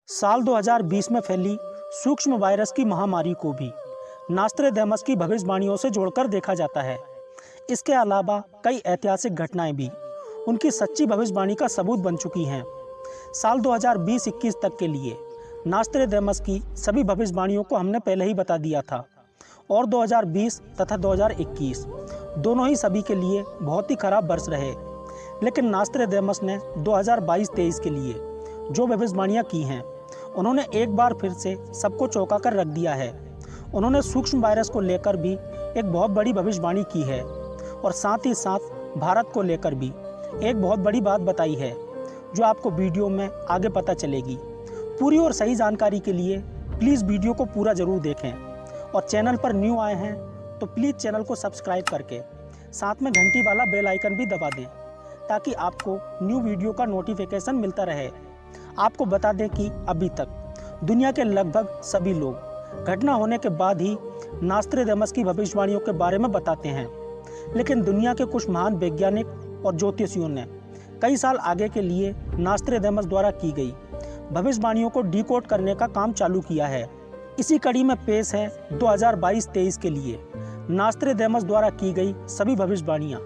साल 2020 में फैली सूक्ष्म वायरस की महामारी को भी नास्ट्रेडेमस की भविष्यवाणियों से जोड़कर देखा जाता है। इसके अलावा कई ऐतिहासिक घटनाएं भी उनकी सच्ची भविष्यवाणी का सबूत बन चुकी हैं। साल 2020-21 तक के लिए नास्ट्रेडेमस की सभी भविष्यवाणियों को हमने पहले ही बता दिया था और 2020 तथा 2021 दोनों ही सभी के लिए बहुत ही खराब वर्ष रहे। लेकिन नास्ट्रेडेमस ने 2022-23 के लिए जो भविष्यवाणियां की हैं, उन्होंने एक बार फिर से सबको चौंका कर रख दिया है। उन्होंने सूक्ष्म वायरस को लेकर भी एक बहुत बड़ी भविष्यवाणी की है और साथ ही साथ भारत को लेकर भी एक बहुत बड़ी बात बताई है, जो आपको वीडियो में आगे पता चलेगी। पूरी और सही जानकारी के लिए प्लीज़ वीडियो को पूरा ज़रूर देखें और चैनल पर न्यू आए हैं तो प्लीज़ चैनल को सब्सक्राइब करके साथ में घंटी वाला बेल आइकन भी दबा दें, ताकि आपको न्यू वीडियो का नोटिफिकेशन मिलता रहे। आपको बता दें कि अभी तक दुनिया के लगभग सभी लोग घटना होने के बाद ही नास्ट्रेडेमस की भविष्यवाणियों के बारे में बताते हैं, लेकिन दुनिया के कुछ महान वैज्ञानिक और ज्योतिषियों ने कई साल आगे के लिए नास्ट्रेडेमस द्वारा की गई भविष्यवाणियों को डिकोड करने का काम चालू किया है। इसी कड़ी में पेश है 2022-23 के लिए नास्ट्रेडेमस द्वारा की गई सभी भविष्यवाणियाँ।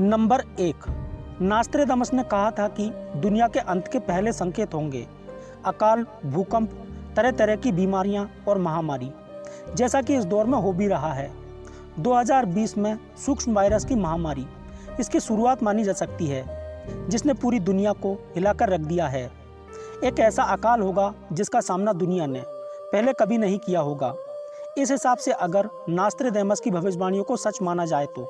नंबर 1, नास्ट्रेडेमस ने कहा था कि दुनिया के अंत के पहले संकेत होंगे अकाल, भूकंप, तरह तरह की बीमारियां और महामारी, जैसा कि इस दौर में हो भी रहा है। 2020 में सूक्ष्म वायरस की महामारी इसकी शुरुआत मानी जा सकती है, जिसने पूरी दुनिया को हिलाकर रख दिया है। एक ऐसा अकाल होगा जिसका सामना दुनिया ने पहले कभी नहीं किया होगा। इस हिसाब से अगर नास्ट्रेडेमस की भविष्यवाणियों को सच माना जाए तो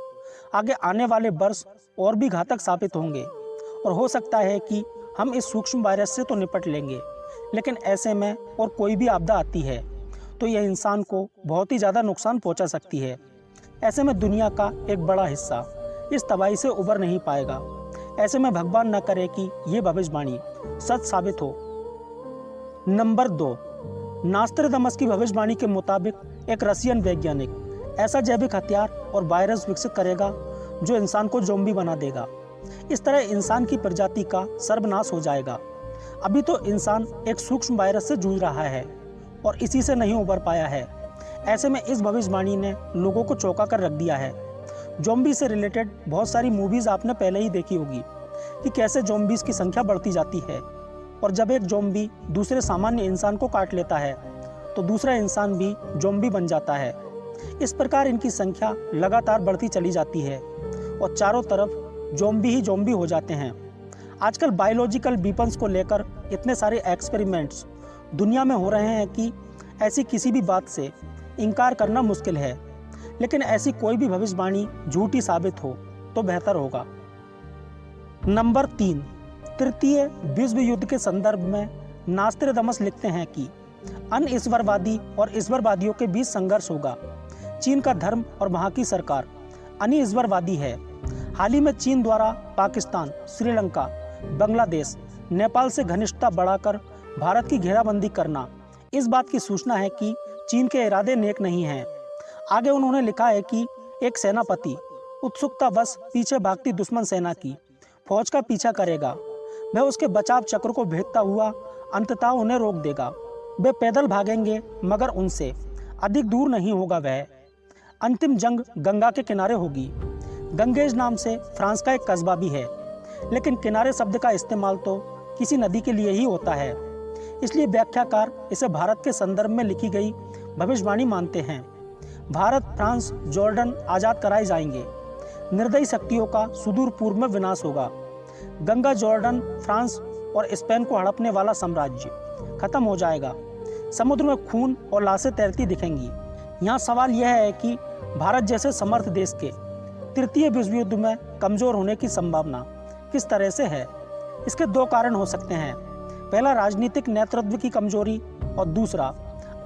आगे आने वाले वर्ष और भी घातक साबित होंगे और हो सकता है कि हम इस सूक्ष्म वायरस से तो निपट लेंगे, लेकिन ऐसे में और कोई भी आपदा आती है तो यह इंसान को बहुत ही ज़्यादा नुकसान पहुंचा सकती है। ऐसे में दुनिया का एक बड़ा हिस्सा इस तबाही से उबर नहीं पाएगा। ऐसे में भगवान न करे कि ये भविष्यवाणी सच साबित हो। नंबर 2, नास्ट्रेडेमस की भविष्यवाणी के मुताबिक एक रशियन वैज्ञानिक ऐसा जैविक हथियार और वायरस विकसित करेगा जो इंसान को ज़ॉम्बी बना देगा। इस तरह इंसान की प्रजाति का सर्वनाश हो जाएगा। अभी तो इंसान एक सूक्ष्म वायरस से जूझ रहा है और इसी से नहीं उबर पाया है। ऐसे में इस भविष्यवाणी ने लोगों को चौंका कर रख दिया है। ज़ॉम्बी से रिलेटेड बहुत सारी मूवीज़ आपने पहले ही देखी होगी कि कैसे ज़ॉम्बीज़ की संख्या बढ़ती जाती है और जब एक ज़ॉम्बी दूसरे सामान्य इंसान को काट लेता है तो दूसरा इंसान भी ज़ॉम्बी बन जाता है। इस प्रकार इनकी संख्या लगातार बढ़ती चली जाती है और चारों तरफ ज़ॉम्बी ही ज़ॉम्बी हो जाते हैं। आजकल बायोलॉजिकल वीपन्स को लेकर इतने सारे एक्सपेरिमेंट्स दुनिया में हो रहे हैं कि ऐसी किसी भी बात से इनकार करना मुश्किल है। लेकिन ऐसी कोई भी भविष्यवाणी झूठी साबित हो तो बेहतर होगा। नंबर 3, तृतीय विश्व युद्ध के संदर्भ में नास्ट्रेडेमस लिखते हैं कि अन्य ईश्वरवादी और ईश्वरवादियों के बीच संघर्ष होगा। चीन का धर्म और वहाँ की सरकार अन्य ईश्वरवादी है। हाल ही में चीन द्वारा पाकिस्तान, श्रीलंका, बांग्लादेश, नेपाल से घनिष्ठता बढ़ाकर भारत की घेराबंदी करना, इस बात की सूचना है कि चीन के इरादे नेक नहीं हैं। आगे उन्होंने लिखा है कि एक सेनापति उत्सुकतावश पीछे भागती दुश्मन सेना की फौज का पीछा करेगा। वह उसके बचाव चक्र को भेदता हुआ अंततः उन्हें रोक देगा। वे पैदल भागेंगे मगर उनसे अधिक दूर नहीं होगा। वह अंतिम जंग गंगा के किनारे होगी। गंगेज नाम से फ्रांस का एक कस्बा भी है, लेकिन किनारे शब्द का इस्तेमाल तो किसी नदी के लिए ही होता है, इसलिए व्याख्याकार इसे भारत के संदर्भ में लिखी गई भविष्यवाणी मानते हैं। भारत, फ्रांस, जॉर्डन आज़ाद कराए जाएंगे। निर्दयी शक्तियों का सुदूर पूर्व में विनाश होगा। गंगा, जॉर्डन, फ्रांस और स्पेन को हड़पने वाला साम्राज्य खत्म हो जाएगा। समुद्र में खून और लाशें तैरती दिखेंगी। यहाँ सवाल यह है कि भारत जैसे समर्थ देश के तृतीय विश्व युद्ध में कमज़ोर होने की संभावना किस तरह से है। इसके 2 कारण हो सकते हैं। पहला, राजनीतिक नेतृत्व की कमजोरी और दूसरा,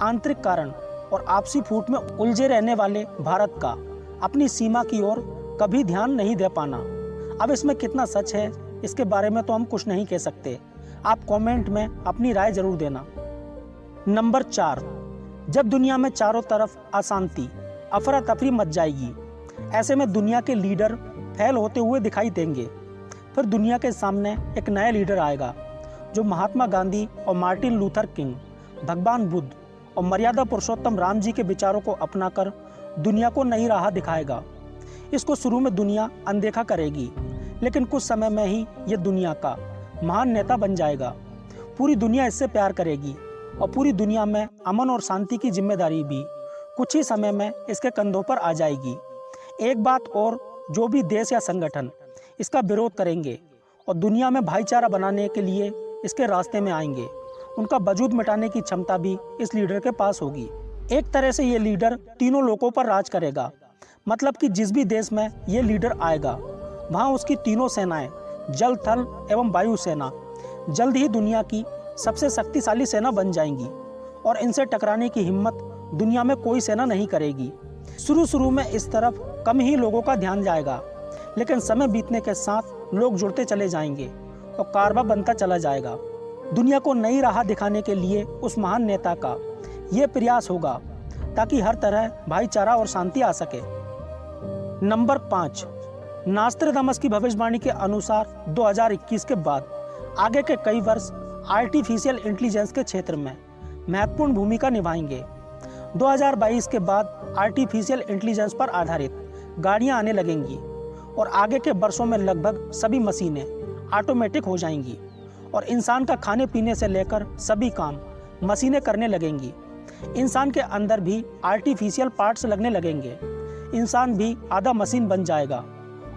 आंतरिक कारण और आपसी फूट में उलझे रहने वाले भारत का अपनी सीमा की ओर कभी ध्यान नहीं दे पाना। अब इसमें कितना सच है, इसके बारे में तो हम कुछ नहीं कह सकते। आप कमेंट में अपनी राय जरूर देना। नंबर 4, जब दुनिया में चारों तरफ अशांति, अफरा तफरी मच जाएगी, ऐसे में दुनिया के लीडर फेल होते हुए दिखाई देंगे। फिर दुनिया के सामने एक नया लीडर आएगा जो महात्मा गांधी और मार्टिन लूथर किंग, भगवान बुद्ध और मर्यादा पुरुषोत्तम राम जी के विचारों को अपनाकर दुनिया को नई राह दिखाएगा। इसको शुरू में दुनिया अनदेखा करेगी, लेकिन कुछ समय में ही ये दुनिया का महान नेता बन जाएगा। पूरी दुनिया इससे प्यार करेगी और पूरी दुनिया में अमन और शांति की जिम्मेदारी भी कुछ ही समय में इसके कंधों पर आ जाएगी। एक बात और, जो भी देश या संगठन इसका विरोध करेंगे और दुनिया में भाईचारा बनाने के लिए इसके रास्ते में आएंगे, उनका वजूद मिटाने की क्षमता भी इस लीडर के पास होगी। एक तरह से ये लीडर तीनों लोकों पर राज करेगा। मतलब कि जिस भी देश में ये लीडर आएगा, वहाँ उसकी तीनों सेनाएं, जल, थल एवं वायु सेना, जल्द ही दुनिया की सबसे शक्तिशाली सेना बन जाएंगी और इनसे टकराने की हिम्मत दुनिया में कोई सेना नहीं करेगी। शुरू में इस तरफ कम ही लोगों का ध्यान जाएगा, लेकिन समय बीतने के साथ लोग जुड़ते चले जाएंगे और कारवा बनता चला जाएगा। दुनिया को नई राह दिखाने के लिए उस महान नेता का ये प्रयास होगा ताकि हर तरह भाईचारा और शांति आ सके। नंबर 5, नास्ट्राडामस की भविष्यवाणी के अनुसार 2021 के बाद आगे के कई वर्ष आर्टिफिशियल इंटेलिजेंस के क्षेत्र में महत्वपूर्ण भूमिका निभाएंगे। 2022 के बाद आर्टिफिशियल इंटेलिजेंस पर आधारित गाड़ियां आने लगेंगी और आगे के वर्षों में लगभग सभी मशीनें ऑटोमेटिक हो जाएंगी और इंसान का खाने पीने से लेकर सभी काम मशीनें करने लगेंगी। इंसान के अंदर भी आर्टिफिशियल पार्ट्स लगने लगेंगे। इंसान भी आधा मशीन बन जाएगा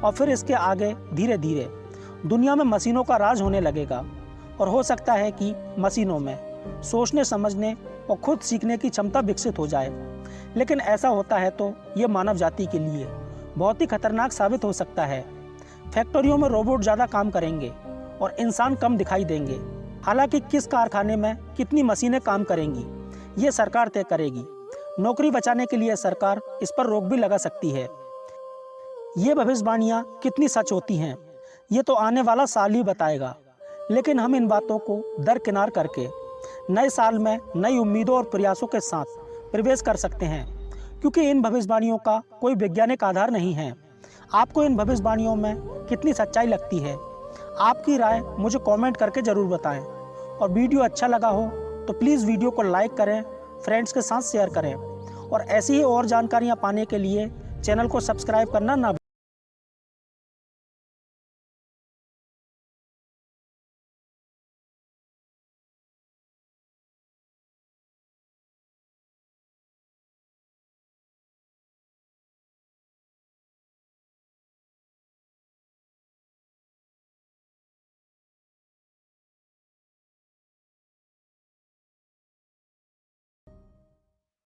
और फिर इसके आगे धीरे धीरे दुनिया में मशीनों का राज होने लगेगा और हो सकता है कि मशीनों में सोचने, समझने और खुद सीखने की क्षमता विकसित हो जाए। लेकिन ऐसा होता है तो ये मानव जाति के लिए बहुत ही खतरनाक साबित हो सकता है। फैक्ट्रियों में रोबोट ज़्यादा काम करेंगे और इंसान कम दिखाई देंगे। हालांकि किस कारखाने में कितनी मशीनें काम करेंगी ये सरकार तय करेगी। नौकरी बचाने के लिए सरकार इस पर रोक भी लगा सकती है। ये भविष्यवाणियाँ कितनी सच होती हैं ये तो आने वाला साल ही बताएगा, लेकिन हम इन बातों को दरकिनार करके नए साल में नई उम्मीदों और प्रयासों के साथ प्रवेश कर सकते हैं, क्योंकि इन भविष्यवाणियों का कोई वैज्ञानिक आधार नहीं है। आपको इन भविष्यवाणियों में कितनी सच्चाई लगती है? आपकी राय मुझे कमेंट करके ज़रूर बताएं और वीडियो अच्छा लगा हो तो प्लीज़ वीडियो को लाइक करें, फ्रेंड्स के साथ शेयर करें और ऐसी ही और जानकारियाँ पाने के लिए चैनल को सब्सक्राइब करना ना